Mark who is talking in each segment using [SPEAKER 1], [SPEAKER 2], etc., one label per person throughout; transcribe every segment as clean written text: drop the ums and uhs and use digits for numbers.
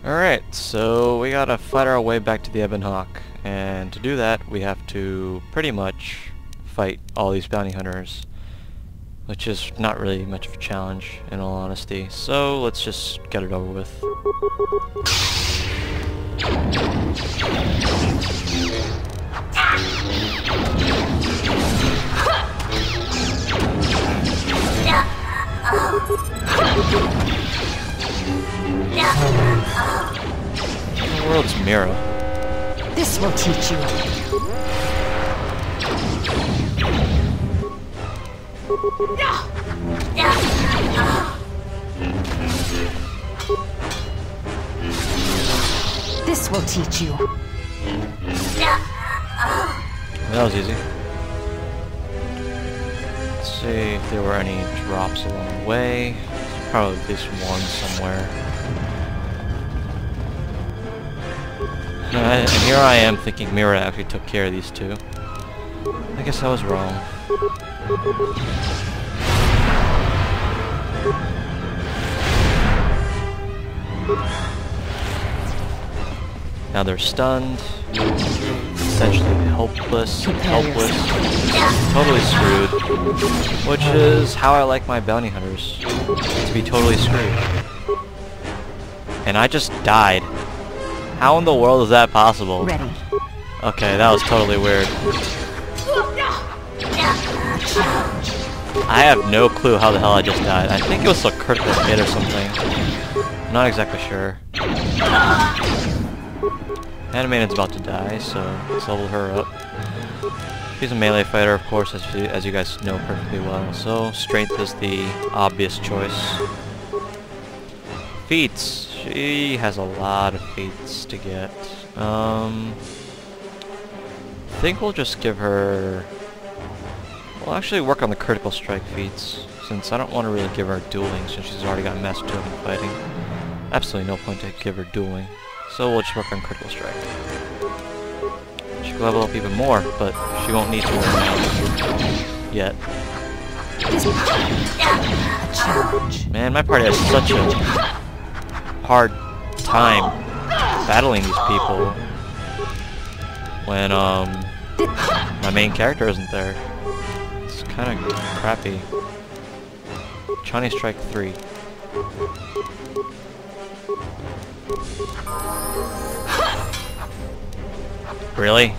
[SPEAKER 1] Alright, so we gotta fight our way back to the Ebon Hawk, and to do that we have to pretty much fight all these bounty hunters, which is not really much of a challenge in all honesty, so let's just get it over with. What in the world's Mira?
[SPEAKER 2] This will teach you. This will teach you.
[SPEAKER 1] That was easy. Let's see if there were any drops along the way. There's probably at least one somewhere. And here I am thinking Mira actually took care of these two. I guess I was wrong. Now they're stunned, essentially helpless, totally screwed, which is how I like my bounty hunters, to be totally screwed. And I just died. How in the world is that possible?
[SPEAKER 2] Ready.
[SPEAKER 1] Okay, that was totally weird. I have no clue how the hell I just died. I think it was a critical hit or something. I'm not exactly sure. Animated's about to die, so let's level her up. She's a melee fighter, of course, as you guys know perfectly well, so strength is the obvious choice. Feats. She has a lot of feats to get. I think we'll just give her... We'll actually work on the critical strike feats, since I don't want to really give her dueling, since she's already got Master 2 in fighting. Absolutely no point to give her dueling. So we'll just work on critical strike. She can level up even more, but she won't need to right now. Yet. Man, my party has such a hard time battling these people when my main character isn't there. It's kind of crappy. Chinese Strike 3. Really?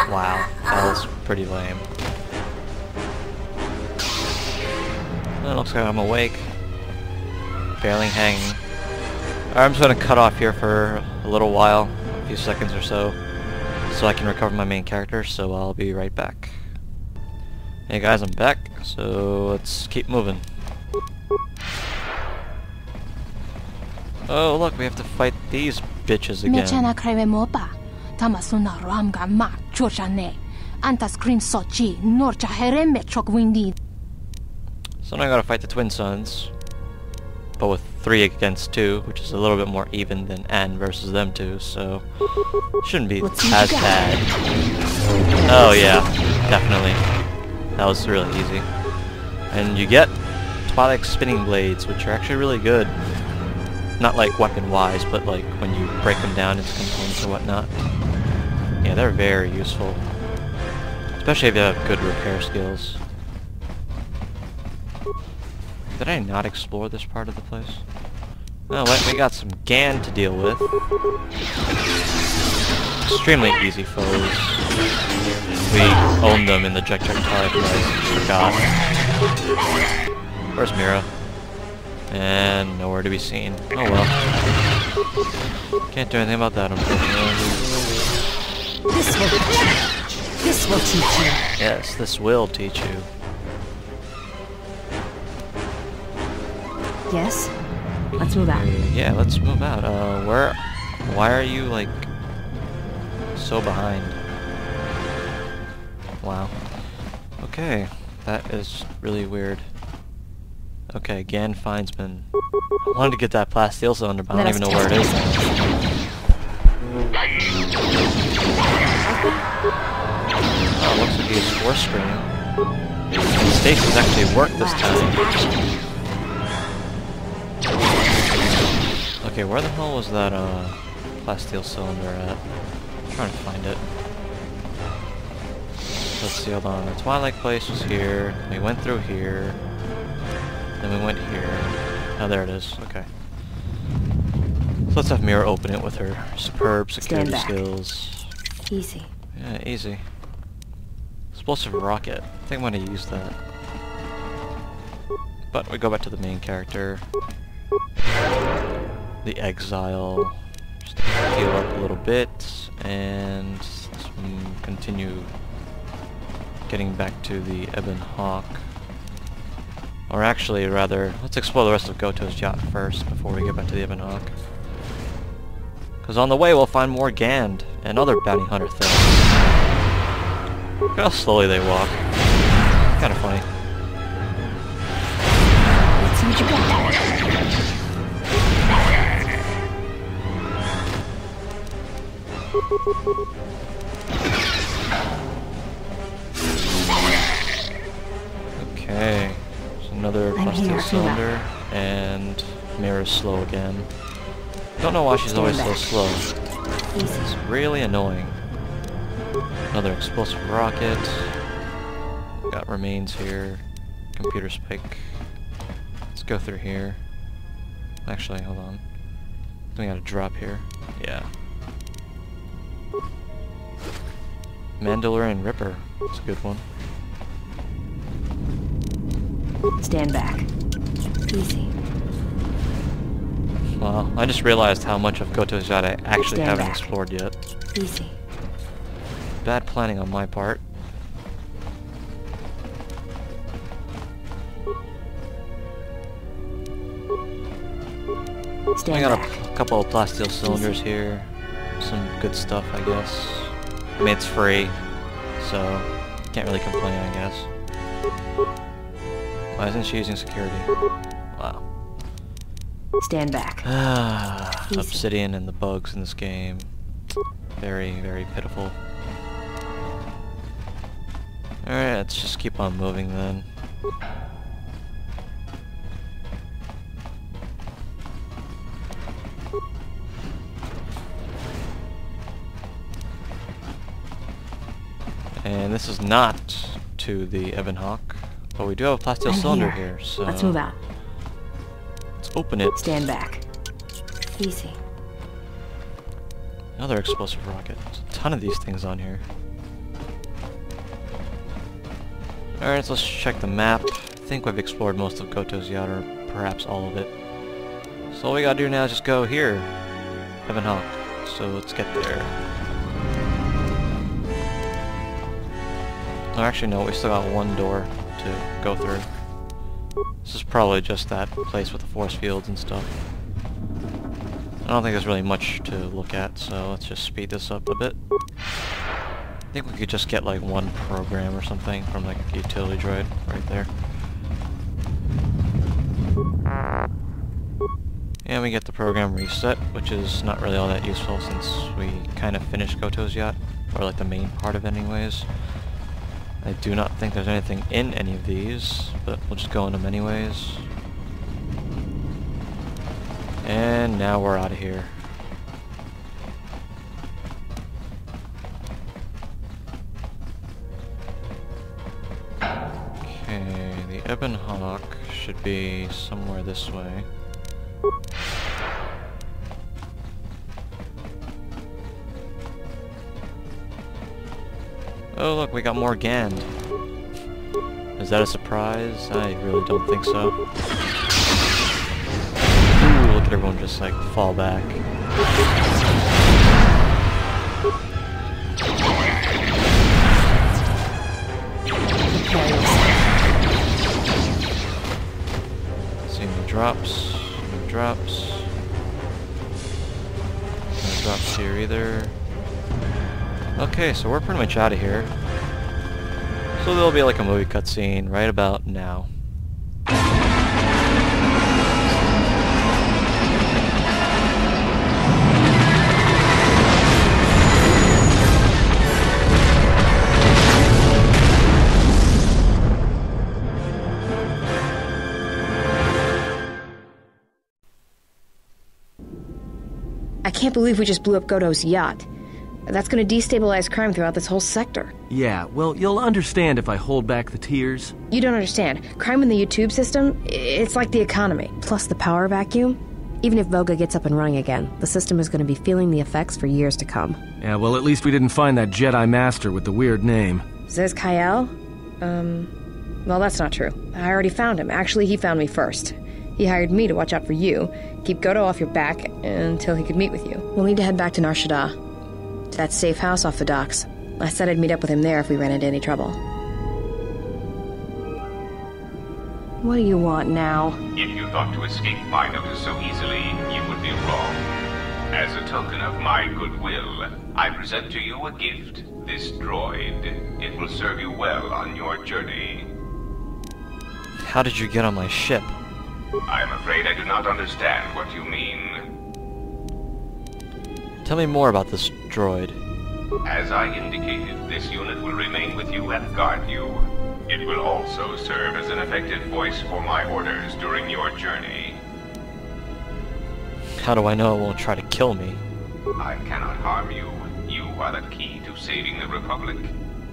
[SPEAKER 1] Wow, that was pretty lame. It looks like I'm awake. Barely hanging. Alright, I'm just gonna cut off here for a little while, a few seconds or so I can recover my main character, so I'll be right back. Hey guys, I'm back, so let's keep moving. Oh look, we have to fight these bitches again. So now I gotta fight the Twin Sons, but with 3 against 2, which is a little bit more even than N versus them two, so shouldn't be as bad. Oh yeah, definitely. That was really easy. And you get Twilight Spinning Blades, which are actually really good. Not like weapon-wise, but like when you break them down into components or whatnot. Yeah, they're very useful. Especially if you have good repair skills. Did I not explore this part of the place? Oh wait, we got some GAN to deal with. Extremely easy foes. We owned them in the Projectile, but I forgot. Where's Mira? And nowhere to be seen. Oh well. Can't do anything about that, unfortunately.
[SPEAKER 2] This will teach you.
[SPEAKER 1] Yes, this will teach you.
[SPEAKER 2] Yes? Let's move out.
[SPEAKER 1] Yeah, let's move out. Why are you, like, so behind? Wow. Okay, that is really weird. Okay, GAN Findsman. I wanted to get that plasteel cylinder, but I don't even know where it is. Oh, looks like he's force screen. The stations actually work this time. Okay, where the hell was that plasteel cylinder at? I'm trying to find it. Let's see, hold on. The Twilight place was here. We went through here. Then we went here. Oh, there it is. Okay. So let's have Mira open it with her superb security skills.
[SPEAKER 2] Easy.
[SPEAKER 1] Yeah, easy. Explosive rocket. I think I'm gonna use that. But we go back to the main character. The exile. Just heal up a little bit and continue getting back to the Ebon Hawk. Or actually, rather, let's explore the rest of Goto's yacht first before we get back to the Ebon Hawk. Because on the way we'll find more Gand and other bounty hunter things. Look how slowly they walk. Kinda funny.
[SPEAKER 2] Let's see what you got.
[SPEAKER 1] Okay. There's another plasteel cylinder, and Mira's slow again. Don't know why she's always so slow. It's really annoying. Another explosive rocket. Got remains here. Computer spike. Let's go through here. Actually, hold on. We got a drop here. Yeah. Mandalorian Ripper. That's a good one.
[SPEAKER 2] Stand back. Easy.
[SPEAKER 1] Wow, I just realized how much of Goto's yacht I actually haven't explored yet.
[SPEAKER 2] Easy.
[SPEAKER 1] Bad planning on my part. I got a couple of plasteel cylinders here. Some good stuff, I guess. I mean, it's free, so can't really complain, I guess. Why isn't she using security? Wow.
[SPEAKER 2] Stand back.
[SPEAKER 1] Obsidian and the bugs in this game. Very, very pitiful. Alright, let's just keep on moving then. And this is not to the Ebon Hawk, but we do have a plasteel cylinder here, so
[SPEAKER 2] let's move out.
[SPEAKER 1] Let's open it.
[SPEAKER 2] Stand back. Easy.
[SPEAKER 1] Another explosive rocket. There's a ton of these things on here. Alright, so let's check the map. I think we've explored most of Goto's yacht, or perhaps all of it. So all we gotta do now is just go here. Ebon Hawk. So let's get there. Oh, actually no, we still got one door to go through. This is probably just that place with the force fields and stuff. I don't think there's really much to look at, so let's just speed this up a bit. I think we could just get like one program or something from like a utility droid right there. And we get the program reset, which is not really all that useful since we kind of finished Goto's yacht, or like the main part of it anyways. I do not think there's anything in any of these, but we'll just go in them anyways. And now we're out of here. Okay, the Ebon Hawk should be somewhere this way. Oh look, we got more Gand. Is that a surprise? I really don't think so. Ooh, look at everyone just like fall back. See any drops? No drops. No drops here either. Okay, so we're pretty much out of here. So there'll be like a movie cutscene right about now.
[SPEAKER 2] I can't believe we just blew up Goto's yacht. That's gonna destabilize crime throughout this whole sector.
[SPEAKER 3] Yeah, well, you'll understand if I hold back the tears.
[SPEAKER 2] You don't understand. Crime in the YouTube system, it's like the economy. Plus the power vacuum. Even if Voga gets up and running again, the system is gonna be feeling the effects for years to come.
[SPEAKER 3] Yeah, well, at least we didn't find that Jedi Master with the weird name.
[SPEAKER 2] Says Kyle? Well, that's not true. I already found him. Actually, he found me first. He hired me to watch out for you, keep Goto off your back until he could meet with you. We'll need to head back to Nar Shaddaa, to that safe house off the docks. I said I'd meet up with him there if we ran into any trouble. What do you want now?
[SPEAKER 4] If you thought to escape my notice so easily, you would be wrong. As a token of my goodwill, I present to you a gift, this droid. It will serve you well on your journey.
[SPEAKER 1] How did you get on my ship?
[SPEAKER 4] I am afraid I do not understand what you mean.
[SPEAKER 1] Tell me more about this droid.
[SPEAKER 4] As I indicated, this unit will remain with you and guard you. It will also serve as an effective voice for my orders during your journey.
[SPEAKER 1] How do I know it won't try to kill me?
[SPEAKER 4] I cannot harm you. You are the key to saving the Republic.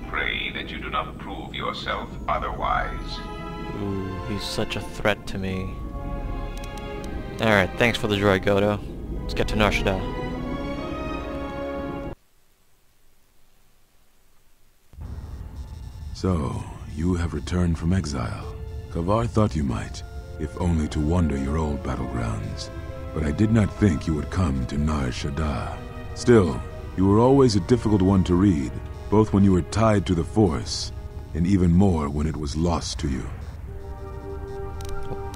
[SPEAKER 4] Pray that you do not prove yourself otherwise.
[SPEAKER 1] Ooh, he's such a threat to me. Alright, thanks for the droid, Goto. Let's get to Nar Shaddaa.
[SPEAKER 5] So, you have returned from exile. Kavar thought you might, if only to wander your old battlegrounds. But I did not think you would come to Nar Shaddaa. Still, you were always a difficult one to read, both when you were tied to the Force, and even more when it was lost to you.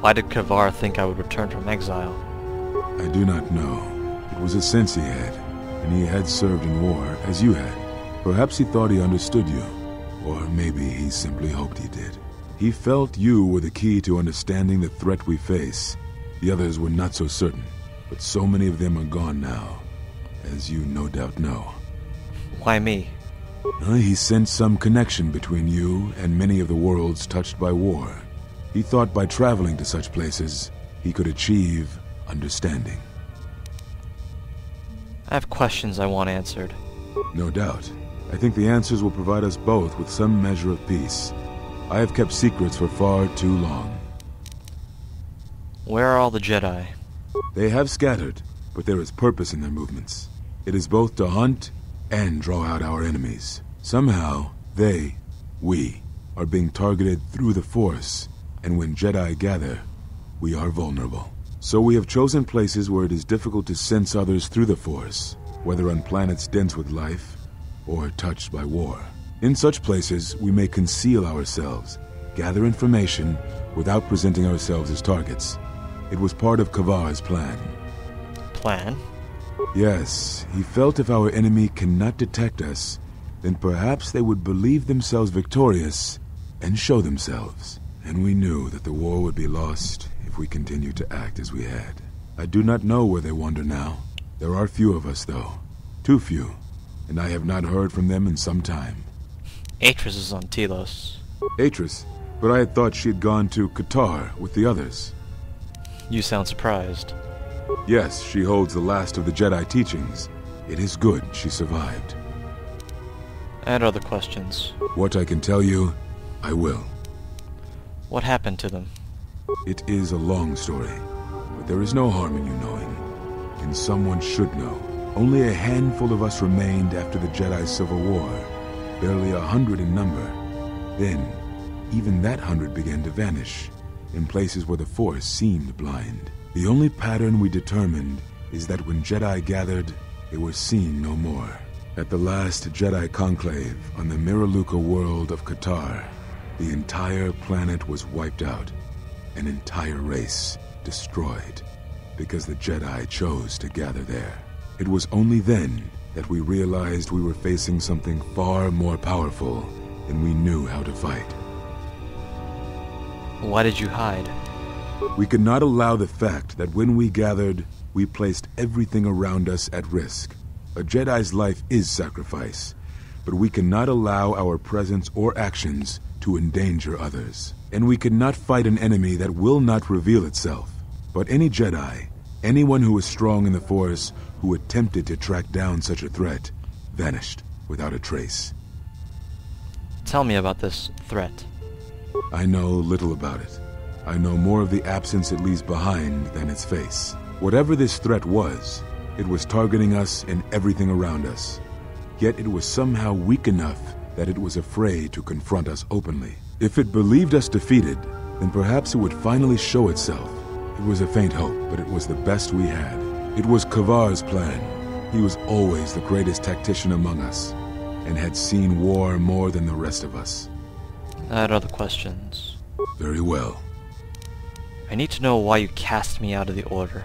[SPEAKER 1] Why did Kavar think I would return from exile?
[SPEAKER 5] I do not know. It was a sense he had, and he had served in war, as you had. Perhaps he thought he understood you, or maybe he simply hoped he did. He felt you were the key to understanding the threat we face. The others were not so certain, but so many of them are gone now, as you no doubt know.
[SPEAKER 1] Why me?
[SPEAKER 5] He sensed some connection between you and many of the worlds touched by war. He thought by traveling to such places, he could achieve understanding.
[SPEAKER 1] I have questions I want answered.
[SPEAKER 5] No doubt. I think the answers will provide us both with some measure of peace. I have kept secrets for far too long.
[SPEAKER 1] Where are all the Jedi?
[SPEAKER 5] They have scattered, but there is purpose in their movements. It is both to hunt and draw out our enemies. Somehow, we, are being targeted through the Force, and when Jedi gather, we are vulnerable. So we have chosen places where it is difficult to sense others through the Force, whether on planets dense with life, or touched by war. In such places, we may conceal ourselves, gather information, without presenting ourselves as targets. It was part of Kavar's plan.
[SPEAKER 1] Plan?
[SPEAKER 5] Yes, he felt if our enemy cannot detect us, then perhaps they would believe themselves victorious and show themselves. And we knew that the war would be lost if we continued to act as we had. I do not know where they wander now. There are few of us, though. Too few. And I have not heard from them in some time.
[SPEAKER 1] Atris is on Telos.
[SPEAKER 5] Atris? But I had thought she had gone to KOTOR with the others.
[SPEAKER 1] You sound surprised.
[SPEAKER 5] Yes, she holds the last of the Jedi teachings. It is good she survived.
[SPEAKER 1] I had other questions.
[SPEAKER 5] What I can tell you, I will.
[SPEAKER 1] What happened to them?
[SPEAKER 5] It is a long story, but there is no harm in you knowing. And someone should know. Only a handful of us remained after the Jedi Civil War, barely 100 in number. Then, even that 100 began to vanish, in places where the Force seemed blind. The only pattern we determined is that when Jedi gathered, they were seen no more. At the last Jedi conclave on the Miraluka world of KOTOR, the entire planet was wiped out, an entire race destroyed, because the Jedi chose to gather there. It was only then that we realized we were facing something far more powerful than we knew how to fight.
[SPEAKER 1] Why did you hide?
[SPEAKER 5] We could not allow the fact that when we gathered, we placed everything around us at risk. A Jedi's life is sacrifice, but we cannot allow our presence or actions to endanger others. And we cannot fight an enemy that will not reveal itself. But any Jedi, Anyone who was strong in the Force who attempted to track down such a threat vanished without a trace.
[SPEAKER 1] Tell me about this threat.
[SPEAKER 5] I know little about it. I know more of the absence it leaves behind than its face. Whatever this threat was, it was targeting us and everything around us. Yet it was somehow weak enough that it was afraid to confront us openly. If it believed us defeated, then perhaps it would finally show itself. It was a faint hope, but it was the best we had. It was Kavar's plan. He was always the greatest tactician among us, and had seen war more than the rest of us.
[SPEAKER 1] I had other questions.
[SPEAKER 5] Very well.
[SPEAKER 1] I need to know why you cast me out of the Order.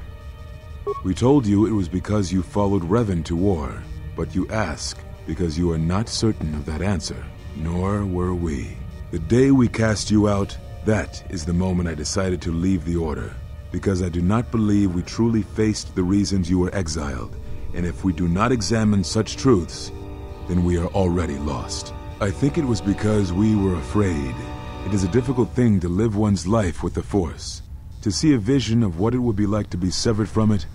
[SPEAKER 5] We told you it was because you followed Revan to war, but you ask because you are not certain of that answer, nor were we. The day we cast you out, that is the moment I decided to leave the Order, because I do not believe we truly faced the reasons you were exiled, and if we do not examine such truths, then we are already lost. I think it was because we were afraid. It is a difficult thing to live one's life with the Force. To see a vision of what it would be like to be severed from it,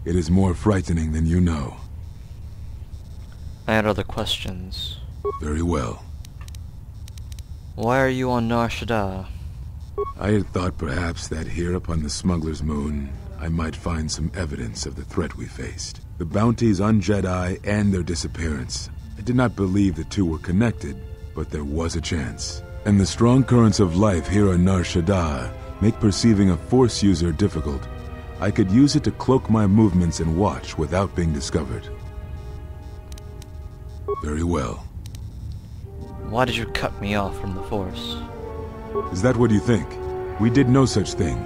[SPEAKER 5] it is more frightening than you know.
[SPEAKER 1] I had other questions.
[SPEAKER 5] Very well.
[SPEAKER 1] Why are you on Nar Shaddaa?
[SPEAKER 5] I had thought perhaps that here upon the Smuggler's Moon, I might find some evidence of the threat we faced. The bounties on Jedi and their disappearance. I did not believe the two were connected, but there was a chance. And the strong currents of life here on Nar Shaddaa make perceiving a Force user difficult. I could use it to cloak my movements and watch without being discovered. Very well.
[SPEAKER 1] Why did you cut me off from the Force?
[SPEAKER 5] Is that what you think? We did no such thing,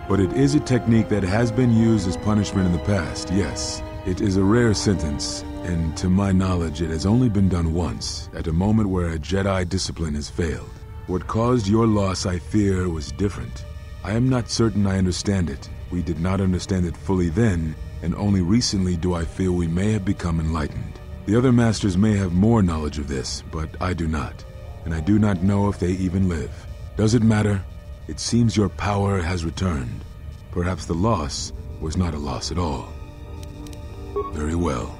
[SPEAKER 5] but it is a technique that has been used as punishment in the past, yes. It is a rare sentence, and to my knowledge it has only been done once, at a moment where a Jedi discipline has failed. What caused your loss, I fear, was different. I am not certain I understand it. We did not understand it fully then, and only recently do I feel we may have become enlightened. The other masters may have more knowledge of this, but I do not, and I do not know if they even live. Does it matter? It seems your power has returned. Perhaps the loss was not a loss at all. Very well.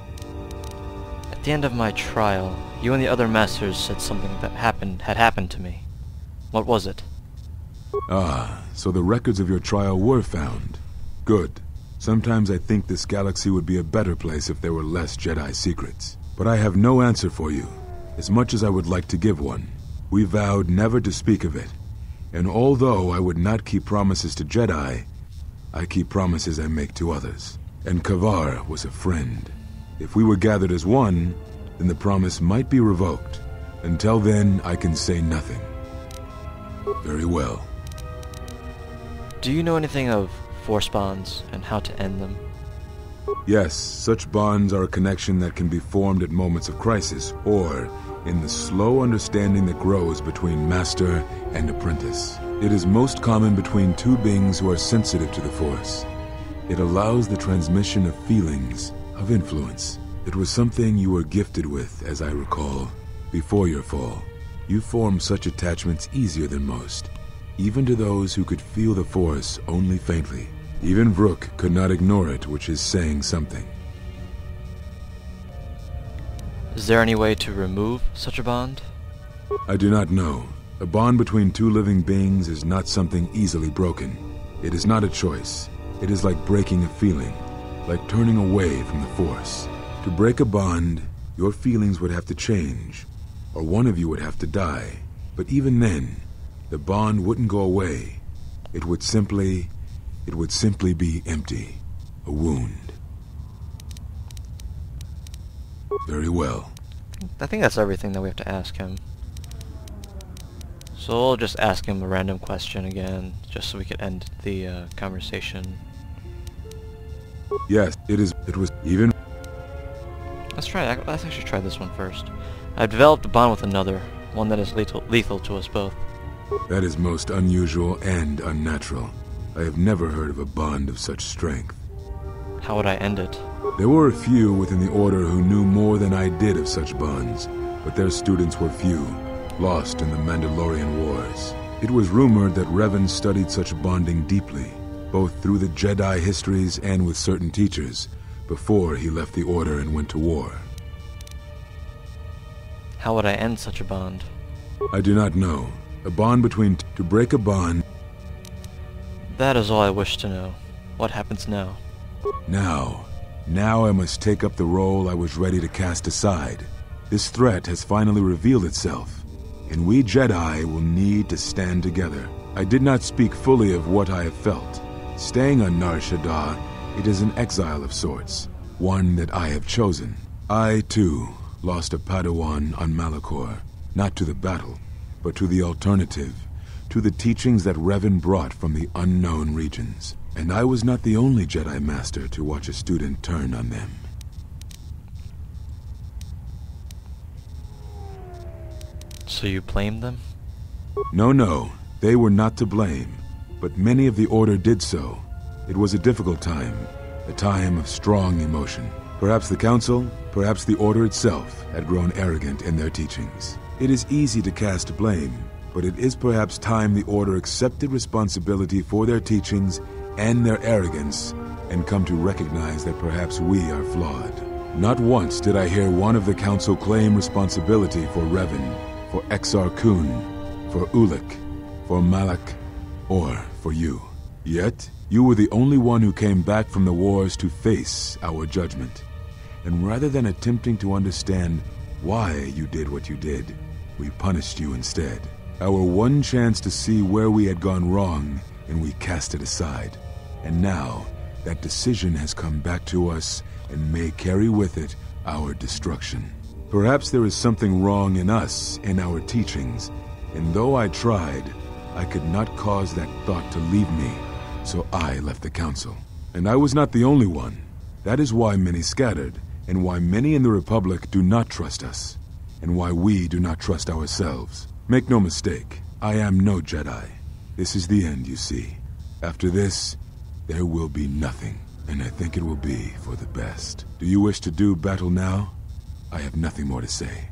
[SPEAKER 1] At the end of my trial, you and the other masters said something that had happened to me. What was it?
[SPEAKER 5] Ah, so the records of your trial were found. Good. Sometimes I think this galaxy would be a better place if there were less Jedi secrets. But I have no answer for you, as much as I would like to give one. We vowed never to speak of it. And although I would not keep promises to Jedi, I keep promises I make to others. And Kavar was a friend. If we were gathered as one, then the promise might be revoked. Until then, I can say nothing. Very well.
[SPEAKER 1] Do you know anything of Force bonds and how to end them?
[SPEAKER 5] Yes, such bonds are a connection that can be formed at moments of crisis, or in the slow understanding that grows between master and apprentice. It is most common between two beings who are sensitive to the Force. It allows the transmission of feelings, of influence. It was something you were gifted with, as I recall, before your fall. You formed such attachments easier than most, even to those who could feel the Force only faintly. Even Vrook could not ignore it, which is saying something.
[SPEAKER 1] Is there any way to remove such a bond?
[SPEAKER 5] I do not know. A bond between two living beings is not something easily broken. It is not a choice. It is like breaking a feeling, like turning away from the Force. To break a bond, your feelings would have to change, or one of you would have to die. But even then, the bond wouldn't go away. It would simply be empty, a wound. Very well.
[SPEAKER 1] I think that's everything that we have to ask him. So we'll just ask him a random question again, just so we could end the conversation.
[SPEAKER 5] Yes, it was even...
[SPEAKER 1] Let's actually try this one first. I've developed a bond with another, one that is lethal to us both.
[SPEAKER 5] That is most unusual and unnatural. I have never heard of a bond of such strength.
[SPEAKER 1] How would I end it?
[SPEAKER 5] There were a few within the Order who knew more than I did of such bonds, but their students were few, lost in the Mandalorian Wars. It was rumored that Revan studied such bonding deeply, both through the Jedi histories and with certain teachers, before he left the Order and went to war.
[SPEAKER 1] How would I end such a bond?
[SPEAKER 5] I do not know. A bond between to break a bond.
[SPEAKER 1] That is all I wish to know. What happens now?
[SPEAKER 5] Now I must take up the role I was ready to cast aside. This threat has finally revealed itself, and we Jedi will need to stand together. I did not speak fully of what I have felt. Staying on Nar Shaddaa, it is an exile of sorts, one that I have chosen. I, too, lost a Padawan on Malachor, not to the battle, but to the alternative, to the teachings that Revan brought from the unknown regions. And I was not the only Jedi Master to watch a student turn on them.
[SPEAKER 1] So you blame them?
[SPEAKER 5] No, they were not to blame, but many of the Order did so. It was a difficult time, a time of strong emotion. Perhaps the Council, perhaps the Order itself, had grown arrogant in their teachings. It is easy to cast blame, but it is perhaps time the Order accepted responsibility for their teachings and their arrogance, and come to recognize that perhaps we are flawed. Not once did I hear one of the Council claim responsibility for Revan, for Exar Kun, for Ulic, for Malak, or for you. Yet, you were the only one who came back from the wars to face our judgment. And rather than attempting to understand why you did what you did, we punished you instead. Our one chance to see where we had gone wrong, and we cast it aside. And now, that decision has come back to us and may carry with it our destruction. Perhaps there is something wrong in us, in our teachings, and though I tried, I could not cause that thought to leave me, so I left the Council. And I was not the only one. That is why many scattered, and why many in the Republic do not trust us, and why we do not trust ourselves. Make no mistake, I am no Jedi. This is the end, you see. After this, there will be nothing, and I think it will be for the best. Do you wish to do battle now? I have nothing more to say.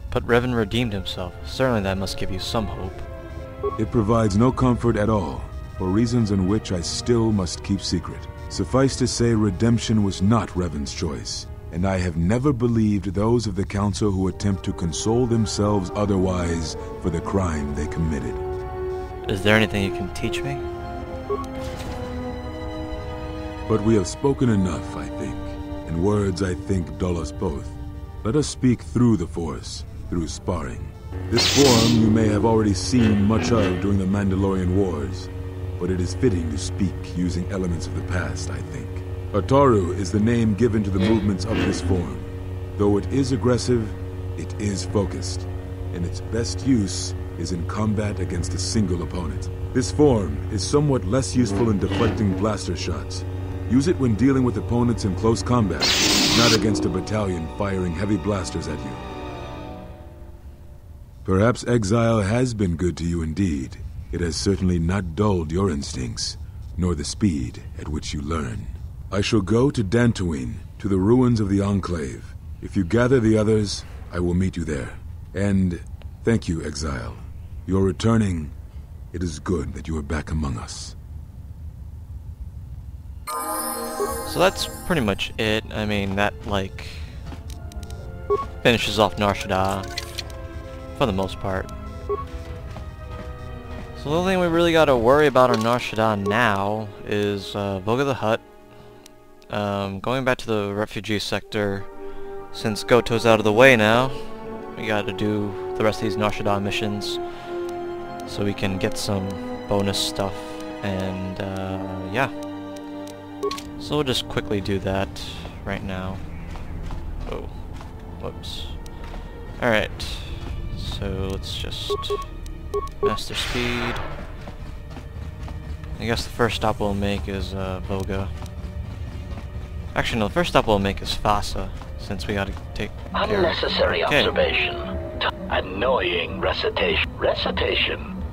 [SPEAKER 1] But Revan redeemed himself. Certainly that must give you some hope.
[SPEAKER 5] It provides no comfort at all, for reasons in which I still must keep secret. Suffice to say, redemption was not Revan's choice, and I have never believed those of the Council who attempt to console themselves otherwise for the crime they committed.
[SPEAKER 1] Is there anything you can teach me?
[SPEAKER 5] But we have spoken enough, I think, and words, I think, dull us both. Let us speak through the Force, through sparring. This form you may have already seen much of during the Mandalorian Wars, but it is fitting to speak using elements of the past, I think. Ataru is the name given to the movements of this form. Though it is aggressive, it is focused, and its best use is in combat against a single opponent. This form is somewhat less useful in deflecting blaster shots. Use it when dealing with opponents in close combat, not against a battalion firing heavy blasters at you. Perhaps exile has been good to you indeed. It has certainly not dulled your instincts, nor the speed at which you learn. I shall go to Dantooine, to the ruins of the Enclave. If you gather the others, I will meet you there. And thank you, Exile. You're returning. It is good that you are back among us.
[SPEAKER 1] So that's pretty much it. I mean, that, like, finishes off Nar Shaddaa, for the most part. So the only thing we really gotta worry about on Nar Shaddaa now is Voga the Hutt. Going back to the refugee sector, since Goto's out of the way now, we gotta do the rest of these Nar Shaddaa missions so we can get some bonus stuff, and yeah. So we'll just quickly do that right now. Oh, whoops. Alright, so let's just master speed. I guess the first stop we'll make is Voga. Actually, no, the first stop we'll make is Fasa, since we gotta take
[SPEAKER 6] unnecessary observation. Annoying recitation.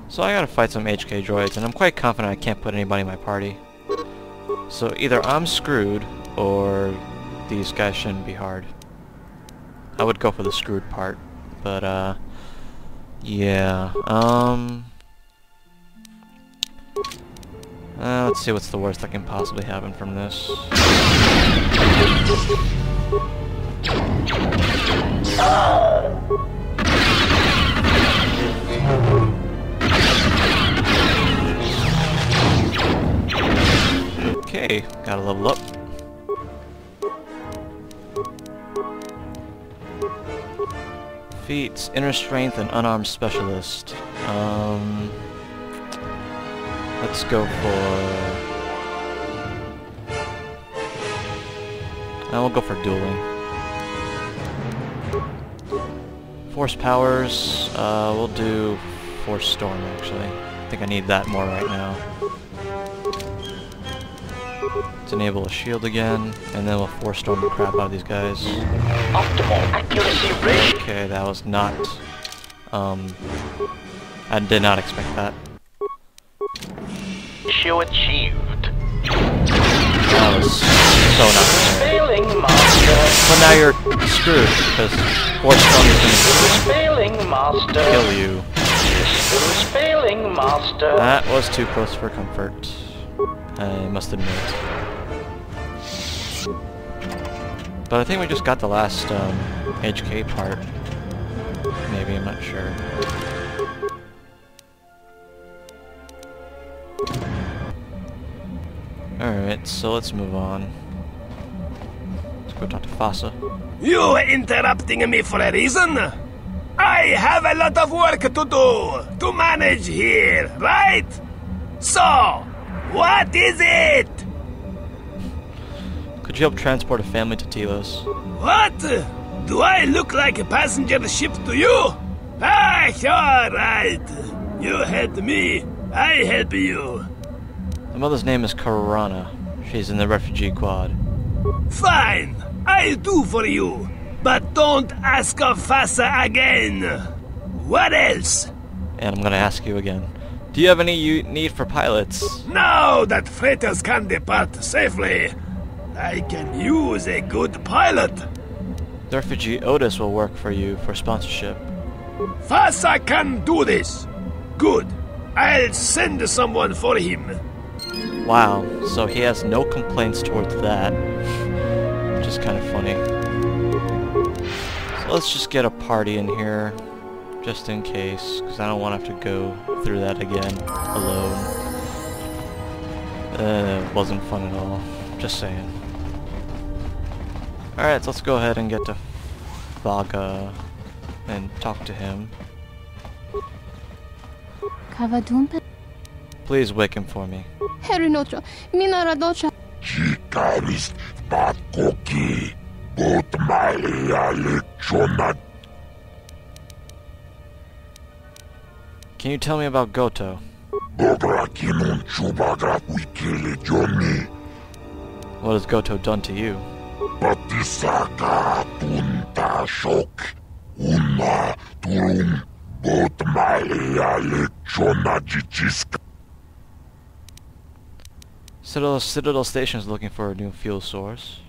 [SPEAKER 1] So I gotta fight some HK droids, and I'm quite confident I can't put anybody in my party. So either I'm screwed, or these guys shouldn't be hard. I would go for the screwed part, but Yeah, let's see what's the worst that can possibly happen from this. Okay, gotta level up. Feats, inner strength, and unarmed specialist. Let's go for... we'll go for dueling. Force powers, we'll do Force Storm actually. I think I need that more right now. Let's enable a shield again, and then we'll Force Storm the crap out of these guys.
[SPEAKER 6] Optimal accuracy rate.
[SPEAKER 1] Okay, that was not... I did not expect that.
[SPEAKER 6] Issue achieved.
[SPEAKER 1] That was so not fair.
[SPEAKER 6] Failing master.
[SPEAKER 1] But now you're screwed, because Force Storm is
[SPEAKER 6] Failing master.
[SPEAKER 1] gonna kill you.
[SPEAKER 6] Systems failing master.
[SPEAKER 1] That was too close for comfort, I must admit. But I think we just got the last HK part. Maybe, I'm not sure. Alright, so let's move on. Let's go talk to Fasa.
[SPEAKER 7] You interrupting me for a reason? I have a lot of work to do, to manage here, right? So, what is it?
[SPEAKER 1] Could you help transport a family to Telos?
[SPEAKER 7] What? Do I look like a passenger ship to you? Ah, alright. You help me, I help you.
[SPEAKER 1] The mother's name is Karana. She's in the refugee quad.
[SPEAKER 7] Fine, I'll do for you. But don't ask of Fasa again. What else?
[SPEAKER 1] And I'm gonna ask you again. Do you have any need for pilots?
[SPEAKER 7] Now that freighters can depart safely, I can use a good pilot.
[SPEAKER 1] The refugee Otis will work for you for sponsorship.
[SPEAKER 7] Fasa can do this. Good. I'll send someone for him.
[SPEAKER 1] Wow, so he has no complaints towards that. Which is kind of funny. So let's just get a party in here, just in case, because I don't want to have to go through that again alone. It wasn't fun at all. Just saying. Alright, so let's go ahead and get to Vaga and talk to him. Please wake him for me. Can you tell me about Goto? What has Goto done to you? Citadel Station is looking for a new fuel source.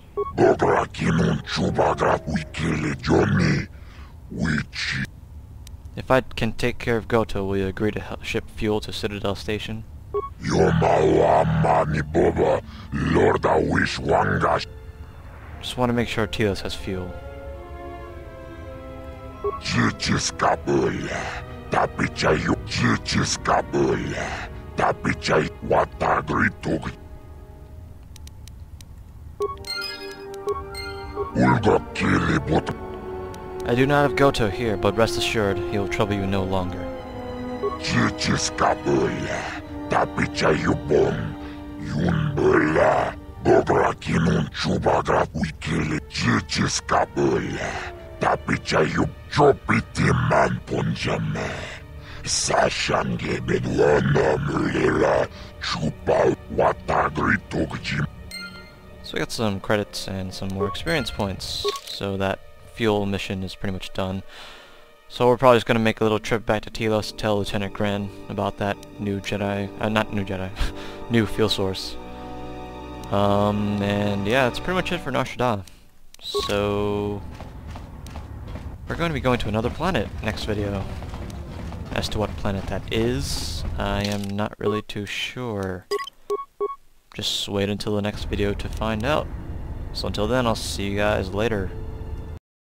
[SPEAKER 1] If I can take care of Goto, will you agree to ship fuel to Citadel Station? Just want to make sure Telos has fuel. I do not have Goto here, but rest assured, he will trouble you no longer. So we got some credits and some more experience points, so that fuel mission is pretty much done. So we're probably just going to make a little trip back to Telos to tell Lieutenant Gren about that new Jedi, not new Jedi, new fuel source. And yeah, that's pretty much it for Nar Shaddaa. So we're going to be going to another planet next video. As to what planet that is, I am not really too sure. Just wait until the next video to find out. So until then, I'll see you guys later.